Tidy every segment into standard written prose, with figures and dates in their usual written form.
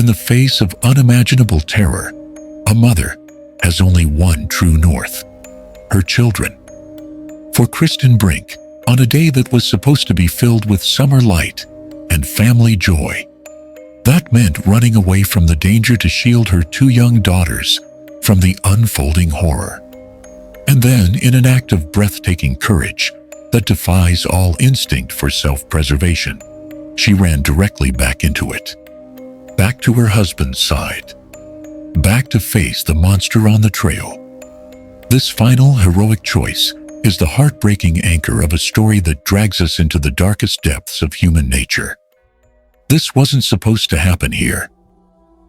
In the face of unimaginable terror, a mother has only one true north: her children. For Kristen Brink, on a day that was supposed to be filled with summer light and family joy, that meant running away from the danger to shield her two young daughters from the unfolding horror. And then, in an act of breathtaking courage that defies all instinct for self-preservation, she ran directly back into it. Back to her husband's side. Back to face the monster on the trail. This final heroic choice is the heartbreaking anchor of a story that drags us into the darkest depths of human nature. This wasn't supposed to happen here.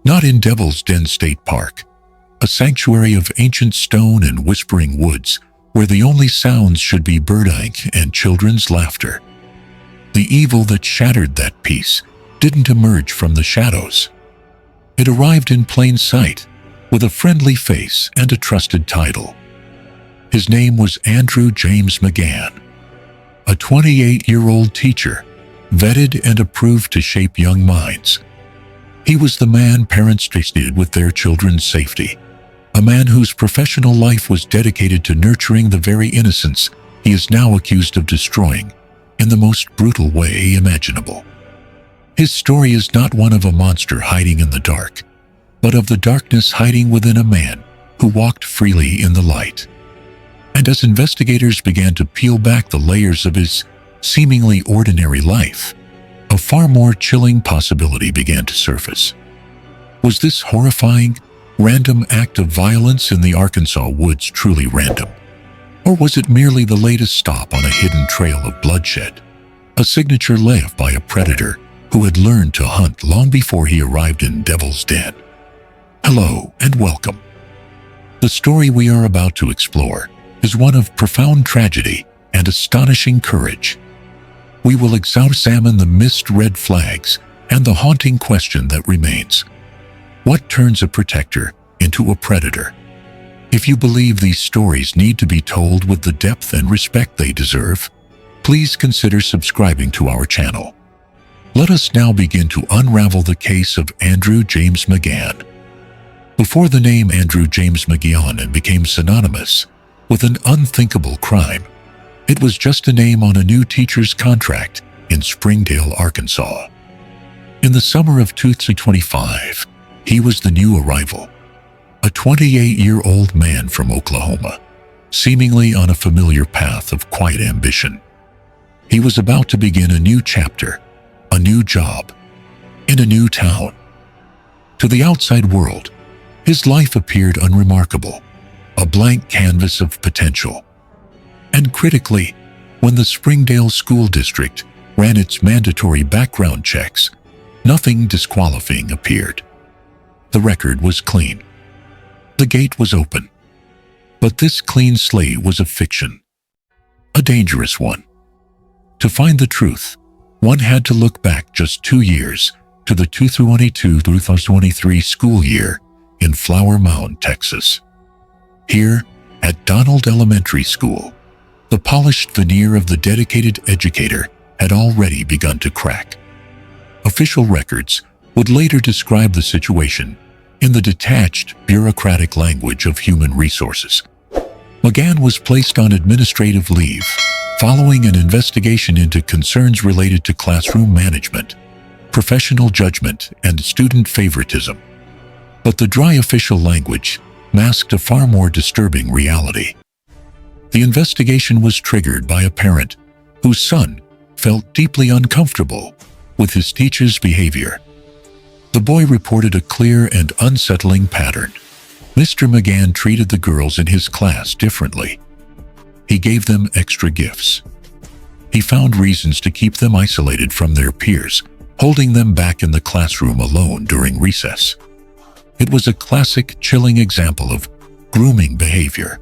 Not in Devil's Den State Park, a sanctuary of ancient stone and whispering woods where the only sounds should be birding and children's laughter. The evil that shattered that peace didn't emerge from the shadows. It arrived in plain sight, with a friendly face and a trusted title. His name was Andrew James McGann, a 28-year-old teacher, vetted and approved to shape young minds. He was the man parents trusted with their children's safety, a man whose professional life was dedicated to nurturing the very innocence he is now accused of destroying in the most brutal way imaginable. His story is not one of a monster hiding in the dark, but of the darkness hiding within a man who walked freely in the light. And as investigators began to peel back the layers of his seemingly ordinary life, a far more chilling possibility began to surface. Was this horrifying, random act of violence in the Arkansas woods truly random? Or was it merely the latest stop on a hidden trail of bloodshed, a signature left by a predator who had learned to hunt long before he arrived in Devil's Den? Hello and welcome. The story we are about to explore is one of profound tragedy and astonishing courage. We will examine the missed red flags and the haunting question that remains: what turns a protector into a predator? If you believe these stories need to be told with the depth and respect they deserve, please consider subscribing to our channel. Let us now begin to unravel the case of Andrew James McGann. Before the name Andrew James McGann became synonymous with an unthinkable crime, it was just a name on a new teacher's contract in Springdale, Arkansas. In the summer of 2025, he was the new arrival, a 28-year-old man from Oklahoma, seemingly on a familiar path of quiet ambition. He was about to begin a new chapter, a new job, in a new town. To the outside world, his life appeared unremarkable, a blank canvas of potential. And critically, when the Springdale School District ran its mandatory background checks, nothing disqualifying appeared. The record was clean. The gate was open. But this clean slate was a fiction, a dangerous one. To find the truth, one had to look back just 2 years to the 2022-2023 school year in Flower Mound, Texas. Here, at Donald Elementary School, the polished veneer of the dedicated educator had already begun to crack. Official records would later describe the situation in the detached, bureaucratic language of human resources. McGann was placed on administrative leave following an investigation into concerns related to classroom management, professional judgment, and student favoritism. But the dry official language masked a far more disturbing reality. The investigation was triggered by a parent whose son felt deeply uncomfortable with his teacher's behavior. The boy reported a clear and unsettling pattern. Mr. McGann treated the girls in his class differently. He gave them extra gifts. He found reasons to keep them isolated from their peers, holding them back in the classroom alone during recess. It was a classic, chilling example of grooming behavior,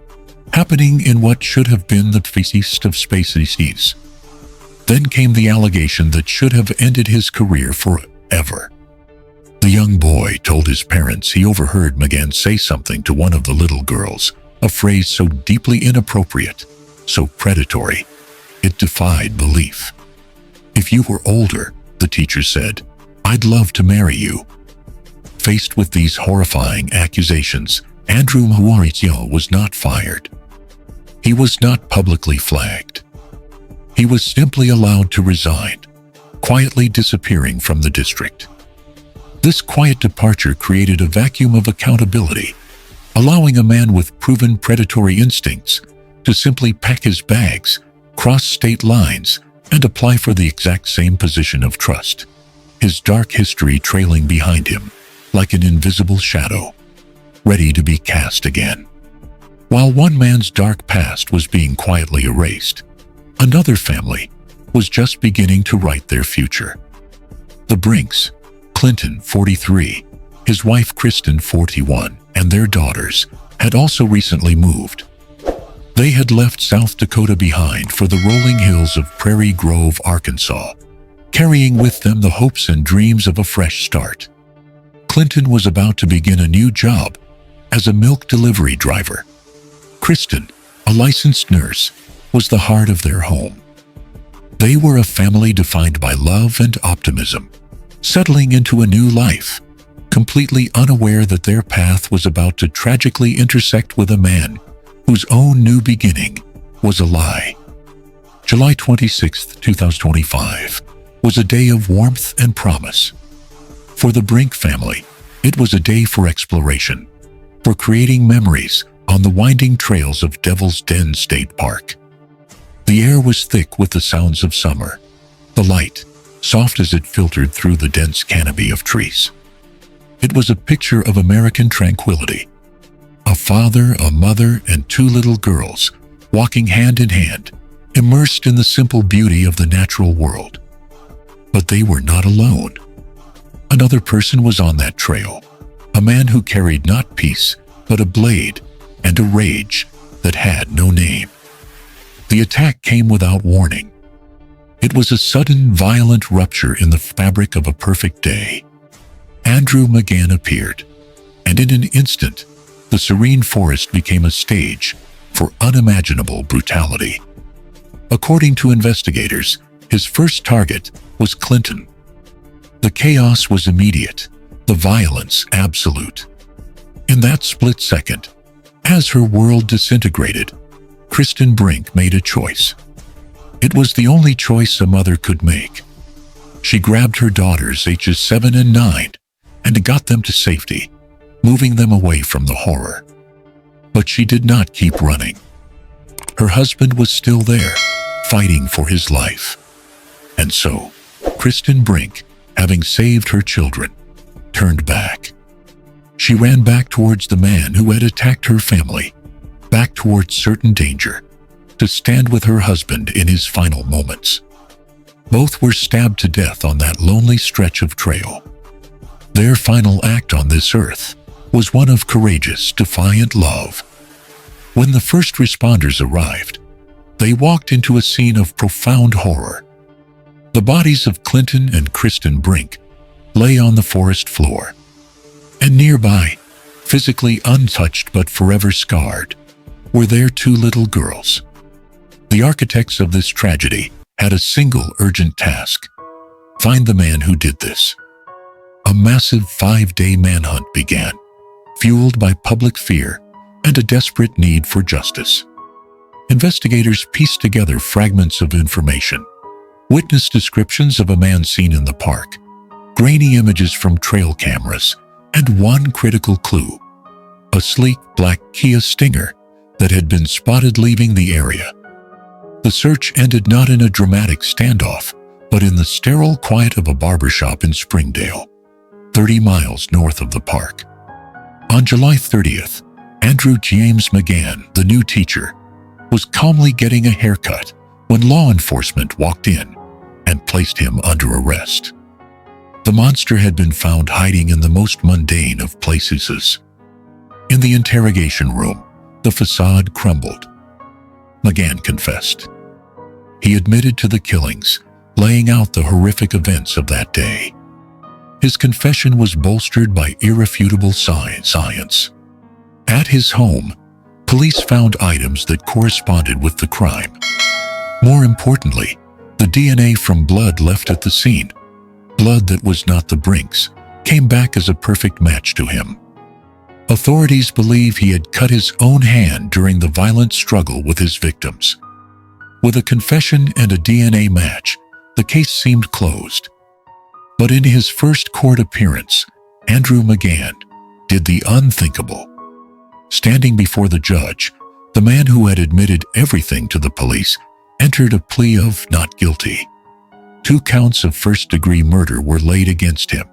happening in what should have been the feast of spaces. Then came the allegation that should have ended his career forever. The young boy told his parents he overheard McGann say something to one of the little girls, a phrase so deeply inappropriate, so predatory, it defied belief. "If you were older," the teacher said, "I'd love to marry you." Faced with these horrifying accusations, Andrew McGann was not fired. He was not publicly flagged. He was simply allowed to resign, quietly disappearing from the district. This quiet departure created a vacuum of accountability, allowing a man with proven predatory instincts to simply pack his bags, cross state lines, and apply for the exact same position of trust, his dark history trailing behind him like an invisible shadow, ready to be cast again. While one man's dark past was being quietly erased, another family was just beginning to write their future. The Brinks, Clinton, 43, his wife Kristen, 41, and their daughters had also recently moved. They had left South Dakota behind for the rolling hills of Prairie Grove, Arkansas, carrying with them the hopes and dreams of a fresh start. Clinton was about to begin a new job as a milk delivery driver. Kristen, a licensed nurse, was the heart of their home. They were a family defined by love and optimism, settling into a new life, completely unaware that their path was about to tragically intersect with a man whose own new beginning was a lie. July 26, 2025, was a day of warmth and promise. For the Brink family, it was a day for exploration, for creating memories on the winding trails of Devil's Den State Park. The air was thick with the sounds of summer, the light soft as it filtered through the dense canopy of trees. It was a picture of American tranquility. A father, a mother, and two little girls walking hand in hand, immersed in the simple beauty of the natural world. But they were not alone. Another person was on that trail, a man who carried not peace, but a blade and a rage that had no name. The attack came without warning. It was a sudden, violent rupture in the fabric of a perfect day. Andrew McGann appeared, and in an instant, the serene forest became a stage for unimaginable brutality. According to investigators, his first target was Clinton. The chaos was immediate, the violence absolute. In that split second, as her world disintegrated, Kristen Brink made a choice. It was the only choice a mother could make. She grabbed her daughters, ages 7 and 9, and got them to safety, moving them away from the horror. But she did not keep running. Her husband was still there, fighting for his life. And so, Kristen Brink, having saved her children, turned back. She ran back towards the man who had attacked her family, back towards certain danger, to stand with her husband in his final moments. Both were stabbed to death on that lonely stretch of trail. Their final act on this earth was one of courageous, defiant love. When the first responders arrived, they walked into a scene of profound horror. The bodies of Clinton and Kristen Brink lay on the forest floor, and nearby, physically untouched but forever scarred, were their two little girls. The architects of this tragedy had a single urgent task: find the man who did this. A massive 5-day manhunt began, fueled by public fear and a desperate need for justice. Investigators pieced together fragments of information: witness descriptions of a man seen in the park, grainy images from trail cameras, and one critical clue: a sleek black Kia Stinger that had been spotted leaving the area. The search ended not in a dramatic standoff, but in the sterile quiet of a barbershop in Springdale, 30 miles north of the park. On July 30th, Andrew James McGann, the new teacher, was calmly getting a haircut when law enforcement walked in and placed him under arrest. The monster had been found hiding in the most mundane of places. In the interrogation room, the facade crumbled. McGann confessed. He admitted to the killings, laying out the horrific events of that day. His confession was bolstered by irrefutable science. At his home, police found items that corresponded with the crime. More importantly, the DNA from blood left at the scene, blood that was not the Brinks, came back as a perfect match to him. Authorities believe he had cut his own hand during the violent struggle with his victims. With a confession and a DNA match, the case seemed closed. But in his first court appearance, Andrew McGann did the unthinkable. Standing before the judge, the man who had admitted everything to the police entered a plea of not guilty. 2 counts of first-degree murder were laid against him,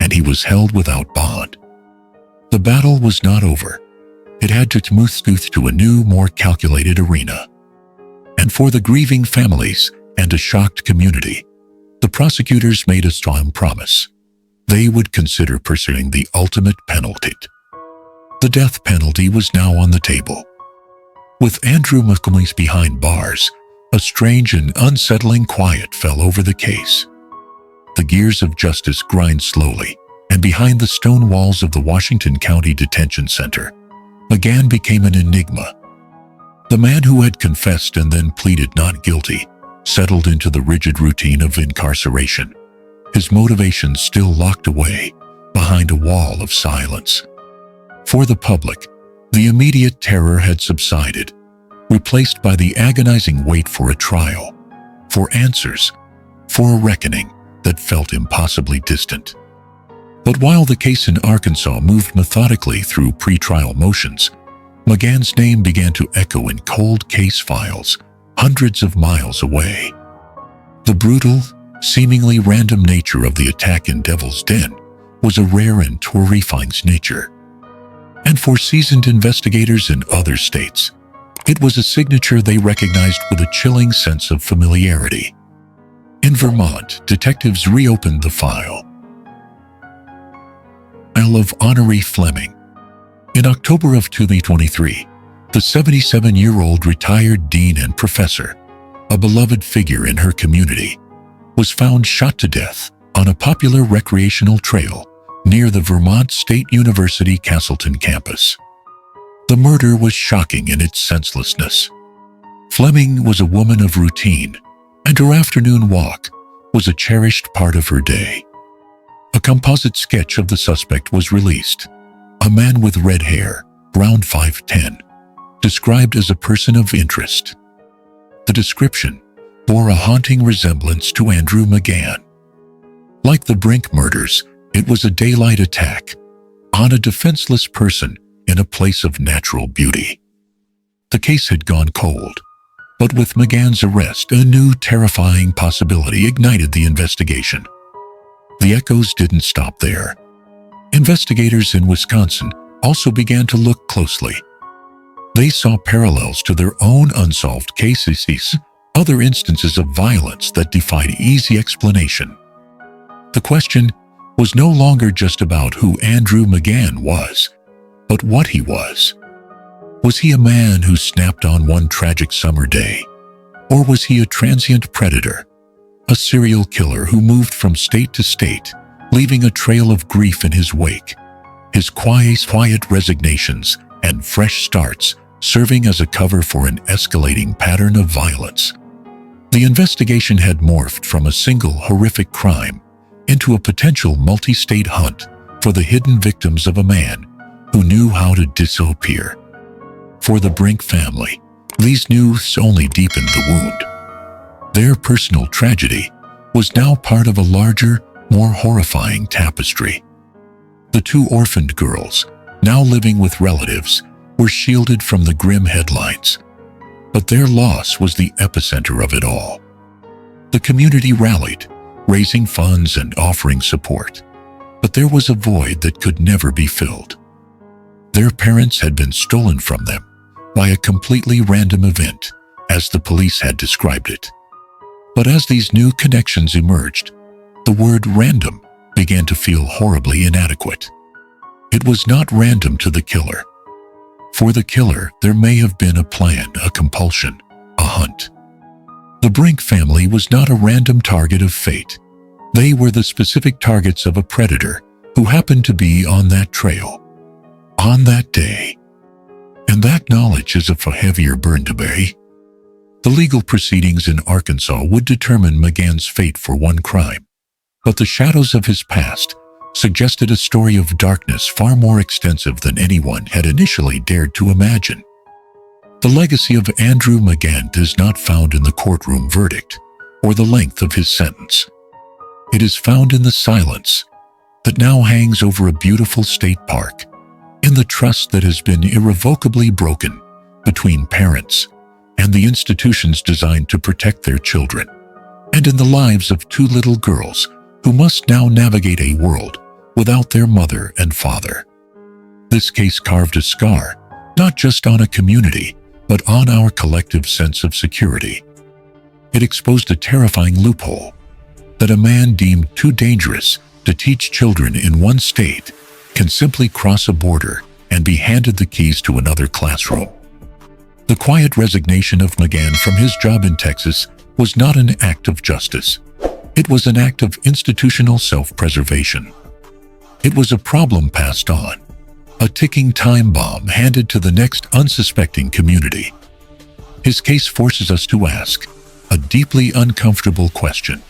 and he was held without bond. The battle was not over. It had to move to a new, more calculated arena. And for the grieving families and a shocked community, the prosecutors made a strong promise. They would consider pursuing the ultimate penalty. The death penalty was now on the table. With Andrew McGann behind bars, a strange and unsettling quiet fell over the case. The gears of justice grind slowly, and behind the stone walls of the Washington County Detention Center, McGann became an enigma. The man who had confessed and then pleaded not guilty settled into the rigid routine of incarceration, his motivations still locked away behind a wall of silence. For the public, the immediate terror had subsided, replaced by the agonizing wait for a trial, for answers, for a reckoning that felt impossibly distant. But while the case in Arkansas moved methodically through pre-trial motions, McGann's name began to echo in cold case files hundreds of miles away. The brutal, seemingly random nature of the attack in Devil's Den was a rare and terrifying nature. And for seasoned investigators in other states, it was a signature they recognized with a chilling sense of familiarity. In Vermont, detectives reopened the file of Honoree Fleming. In October of 2023, the 77-year-old retired dean and professor, a beloved figure in her community, was found shot to death on a popular recreational trail near the Vermont State University Castleton campus. The murder was shocking in its senselessness. Fleming was a woman of routine, and her afternoon walk was a cherished part of her day. A composite sketch of the suspect was released. A man with red hair, around 5'10", described as a person of interest. The description bore a haunting resemblance to Andrew McGann. Like the Brink murders, it was a daylight attack on a defenseless person in a place of natural beauty. The case had gone cold, but with McGann's arrest, a new terrifying possibility ignited the investigation. The echoes didn't stop there. Investigators in Wisconsin also began to look closely. They saw parallels to their own unsolved cases, other instances of violence that defied easy explanation. The question was no longer just about who Andrew McGann was, but what he was. Was he a man who snapped on one tragic summer day? Or was he a transient predator, a serial killer who moved from state to state, leaving a trail of grief in his wake, his quiet resignations and fresh starts serving as a cover for an escalating pattern of violence? The investigation had morphed from a single horrific crime into a potential multi-state hunt for the hidden victims of a man who knew how to disappear. For the Brink family, these news only deepened the wound. Their personal tragedy was now part of a larger, more horrifying tapestry. The 2 orphaned girls, now living with relatives, were shielded from the grim headlines. But their loss was the epicenter of it all. The community rallied, raising funds and offering support. But there was a void that could never be filled. Their parents had been stolen from them by a completely random event, as the police had described it. But as these new connections emerged, the word random began to feel horribly inadequate. It was not random to the killer. For the killer, there may have been a plan, a compulsion, a hunt. The Brink family was not a random target of fate. They were the specific targets of a predator who happened to be on that trail, on that day. And that knowledge is a heavier burden to bear. The legal proceedings in Arkansas would determine McGann's fate for one crime, but the shadows of his past suggested a story of darkness far more extensive than anyone had initially dared to imagine. The legacy of Andrew McGann is not found in the courtroom verdict or the length of his sentence. It is found in the silence that now hangs over a beautiful state park, in the trust that has been irrevocably broken between parents and the institutions designed to protect their children, and in the lives of two little girls who must now navigate a world without their mother and father. This case carved a scar, not just on a community, but on our collective sense of security. It exposed a terrifying loophole that a man deemed too dangerous to teach children in one state can simply cross a border and be handed the keys to another classroom. The quiet resignation of McGann from his job in Texas was not an act of justice. It was an act of institutional self-preservation. It was a problem passed on, a ticking time bomb handed to the next unsuspecting community. His case forces us to ask a deeply uncomfortable question.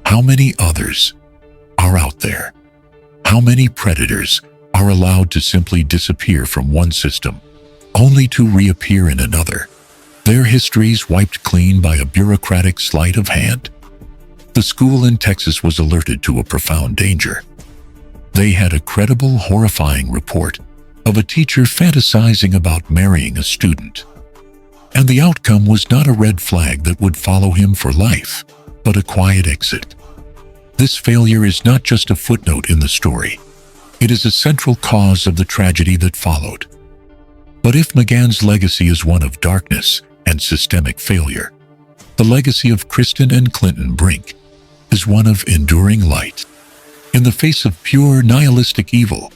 How many others are out there? How many predators are allowed to simply disappear from one system, only to reappear in another, their histories wiped clean by a bureaucratic sleight of hand? The school in Texas was alerted to a profound danger. They had a credible, horrifying report of a teacher fantasizing about marrying a student. And the outcome was not a red flag that would follow him for life, but a quiet exit. This failure is not just a footnote in the story. It is a central cause of the tragedy that followed. But if McGann's legacy is one of darkness and systemic failure, the legacy of Kristen and Clinton Brink is one of enduring light. In the face of pure nihilistic evil,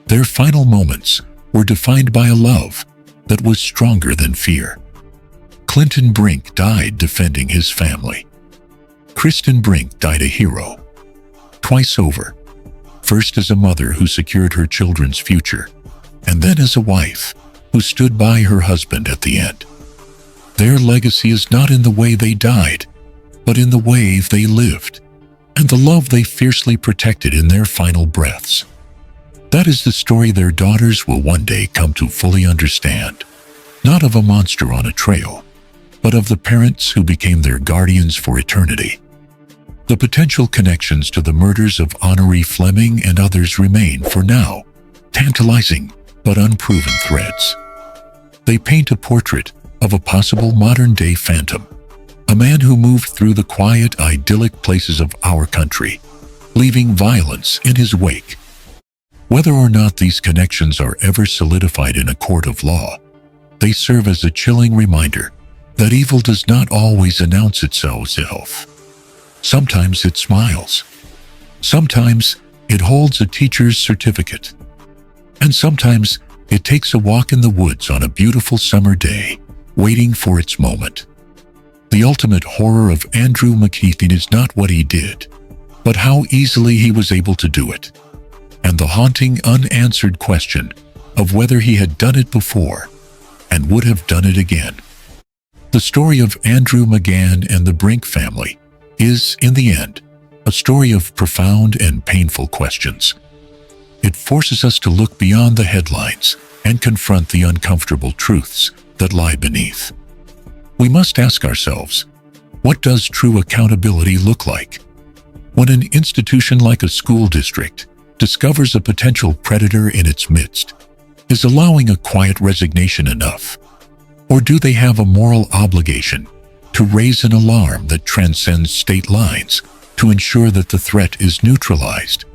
their final moments were defined by a love that was stronger than fear. Clinton Brink died defending his family. Kristen Brink died a hero, twice over. First as a mother who secured her children's future, and then as a wife who stood by her husband at the end. Their legacy is not in the way they died, but in the way they lived, and the love they fiercely protected in their final breaths. That is the story their daughters will one day come to fully understand, not of a monster on a trail, but of the parents who became their guardians for eternity. The potential connections to the murders of Honoree Fleming and others remain, for now, tantalizing but unproven threads. They paint a portrait of a possible modern-day phantom, a man who moved through the quiet, idyllic places of our country, leaving violence in his wake. Whether or not these connections are ever solidified in a court of law, they serve as a chilling reminder that evil does not always announce itself. Sometimes it smiles. Sometimes it holds a teacher's certificate. And sometimes it takes a walk in the woods on a beautiful summer day, waiting for its moment. The ultimate horror of Andrew McGann is not what he did, but how easily he was able to do it, and the haunting unanswered question of whether he had done it before and would have done it again. The story of Andrew McGann and the Brink family is, in the end, a story of profound and painful questions. It forces us to look beyond the headlines and confront the uncomfortable truths that lie beneath. We must ask ourselves, what does true accountability look like? When an institution like a school district discovers a potential predator in its midst, is allowing a quiet resignation enough? Or do they have a moral obligation to raise an alarm that transcends state lines to ensure that the threat is neutralized,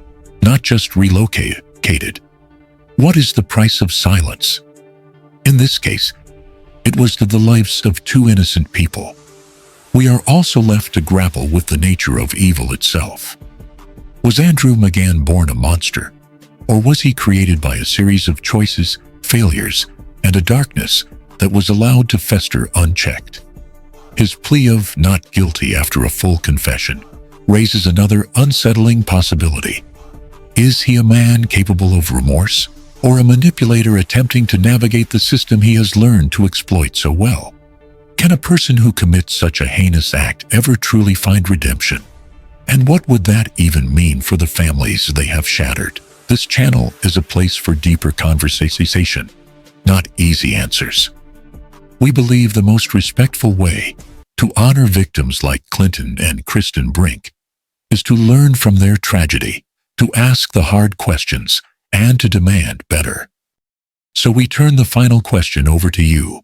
not just relocated? What is the price of silence? In this case, it was the lives of two innocent people. We are also left to grapple with the nature of evil itself. Was Andrew McGann born a monster, or was he created by a series of choices, failures, and a darkness that was allowed to fester unchecked? His plea of not guilty after a full confession raises another unsettling possibility. Is he a man capable of remorse, or a manipulator attempting to navigate the system he has learned to exploit so well? Can a person who commits such a heinous act ever truly find redemption? And what would that even mean for the families they have shattered? This channel is a place for deeper conversation, not easy answers. We believe the most respectful way to honor victims like Clinton and Kristen Brink is to learn from their tragedy, to ask the hard questions, and to demand better. So we turn the final question over to you.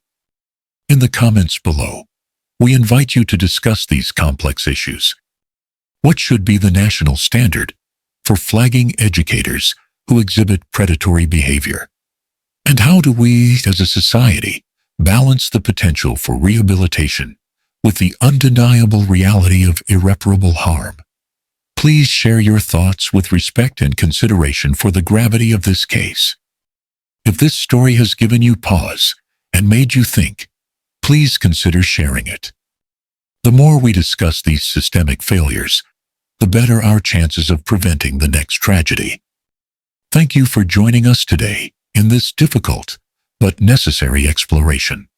In the comments below, we invite you to discuss these complex issues. What should be the national standard for flagging educators who exhibit predatory behavior? And how do we, as a society, balance the potential for rehabilitation with the undeniable reality of irreparable harm? Please share your thoughts with respect and consideration for the gravity of this case. If this story has given you pause and made you think, please consider sharing it. The more we discuss these systemic failures, the better our chances of preventing the next tragedy. Thank you for joining us today in this difficult but necessary exploration.